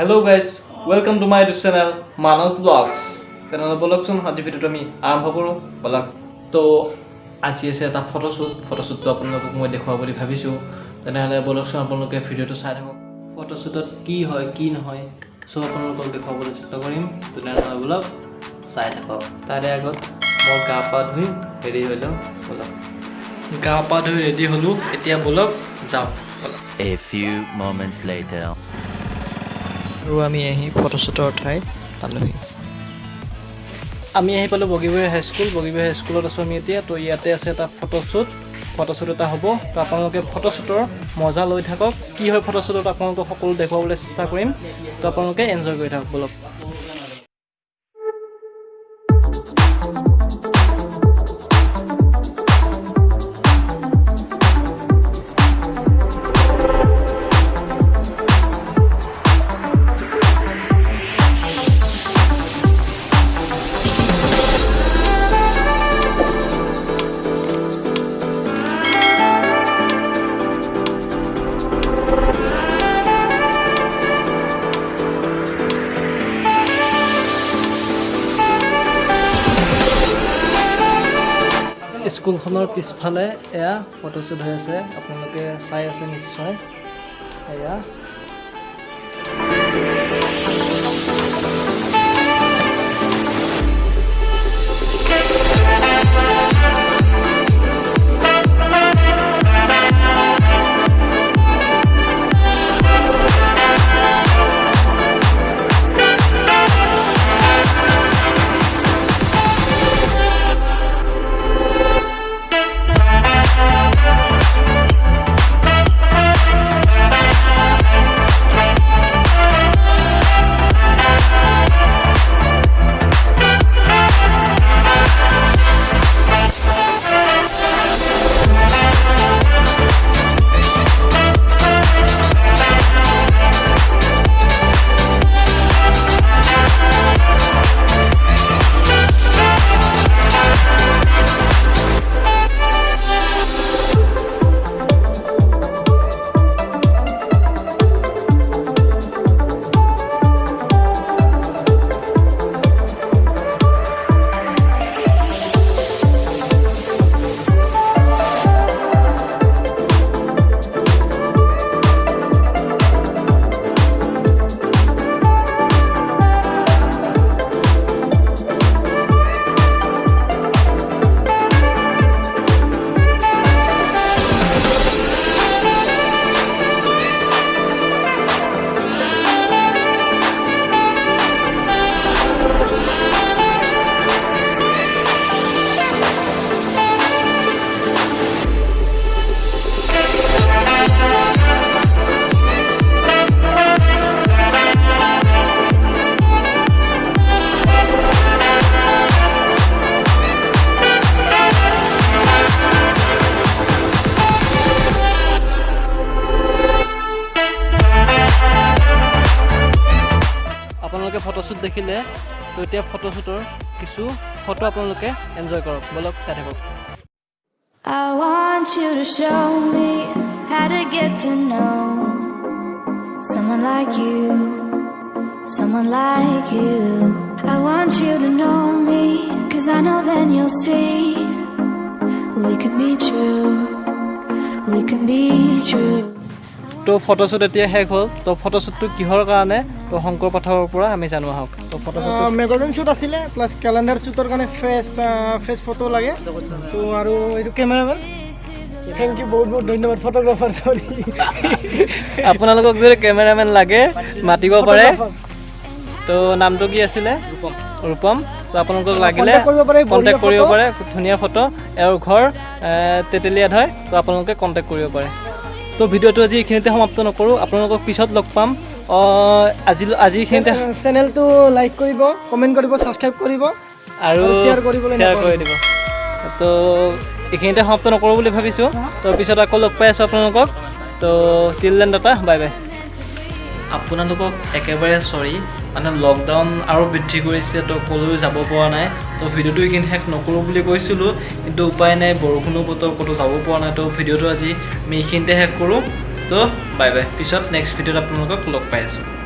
Hello guys, welcome to my YouTube channel Manash Vlogs. Channel bolokson আজি ভিডিওটো আমি আৰম্ভ কৰো বলক তো আজি আছে এটা ফটোশুট আপোনালোকক মই দেখুৱা বুলি ভাবিছো তেনেহলে বলকson আপোনালোকে ভিডিওটো চাই থাকক ফটোশুটত কি হয় কি নহয় সব আপোনালোকক দেখুৱাবলৈ চেষ্টা কৰিম তেনেহলে বলক চাই থাকক তাৰে আগত মই গা পা ধুই ৰেডি হৈ লওঁ বলক গা পা ধুই ৰেডি হলো এতিয়া বলক যাও A few moments later আৰু আমি আহি ফটোশুটৰ ঠাই পালোহি আমি আহি পালো বগীবৈ হাই স্কুলত আছো আমি এতিয়া তো ইয়াতে আছে এটা ফটোশুট এটা হ'ব তো আপোনালোকে ফটোশুটৰ মজা লৈ থাকক কি হয় ফটোশুটত আপোনালোকক সকলো দেখুৱাবলৈ চেষ্টা কৰিম তো আপোনালোকে এনজয় কৰি থাকক বলক স্কুলখনৰ পিছফালে এয়া ফটোশুট হৈ আছে আপোনালোকে চাই আছে নিশ্চয় এয়া ফটোশুট দেখিলে তো এতিয়া ফটোশুটৰ কিছু ফটো আপোনালোকে এনজয় কৰক বলক চাই থাকক I want you to show me how to get to know someone like you I want you to know me cause I know then you'll see we can be true তো photoshoot এতিয়া শেষ হ'ল তো ফটোশুটটো কিহৰ কাৰণে তো শংকৰ পাঠকৰ পৰা আমি জানো আহক তো ফটোশুট মেগাজিন শুট আছিলে প্লাস ক্যালেন্ডাৰ শুটৰ কাৰণে ফেস ফটো লাগে তো আৰু এইটো ক্যামেৰামেন থ্যাংক ইউ বহুত ধন্যবাদ ফটোগ্ৰাফাৰ সৰি আপোনালোকক যদি ক্যামেৰামেন লাগে মাতিব পাৰে তো নামটো কি আছিলে ৰূপম তো আপোনালোকক লাগিলে কন্টাক্ট কৰিব পাৰে ধুনীয়া ফটো আৰু ঘৰ তেতেলিয়াত হয় তো আপোনালোকে কন্টাক্ট কৰিব পাৰে তো ভিডিওটো আজি এখিনিতে সমাপ্ত নকৰো আপোনালোকক পিছত লগ পাম আজি এখিনিতে চেনেলটো লাইক কৰিব কমেন্ট কৰিব সাবস্ক্ৰাইব কৰিব আৰু শেয়াৰ কৰি দিব তো এখিনিতে সমাপ্ত নকৰো বুলি ভাবিছো তো পিছত আকৌ লগ পাই আছো আপোনালোকক তো till then tata bye bye আপোনালোকক একেবাৰে সৰি মানে লকডাউন আৰু বৃদ্ধি কৰিছে তো কলৈ যাব পৰা নাই তো ভিডিওটো এইখিনি শেষ নকৰোঁ বুলি কৈছিলোঁ কিন্তু উপায় নাই বৰষুণৰ বতৰ ক'তো যাব পৰা নাই তো ভিডিওটো আজি আমি এইখিনিতে শেষ কৰোঁ তো বাই বাই পিছত নেক্সট ভিডিঅ'ত আপোনালোকক লগ পাই আছোঁ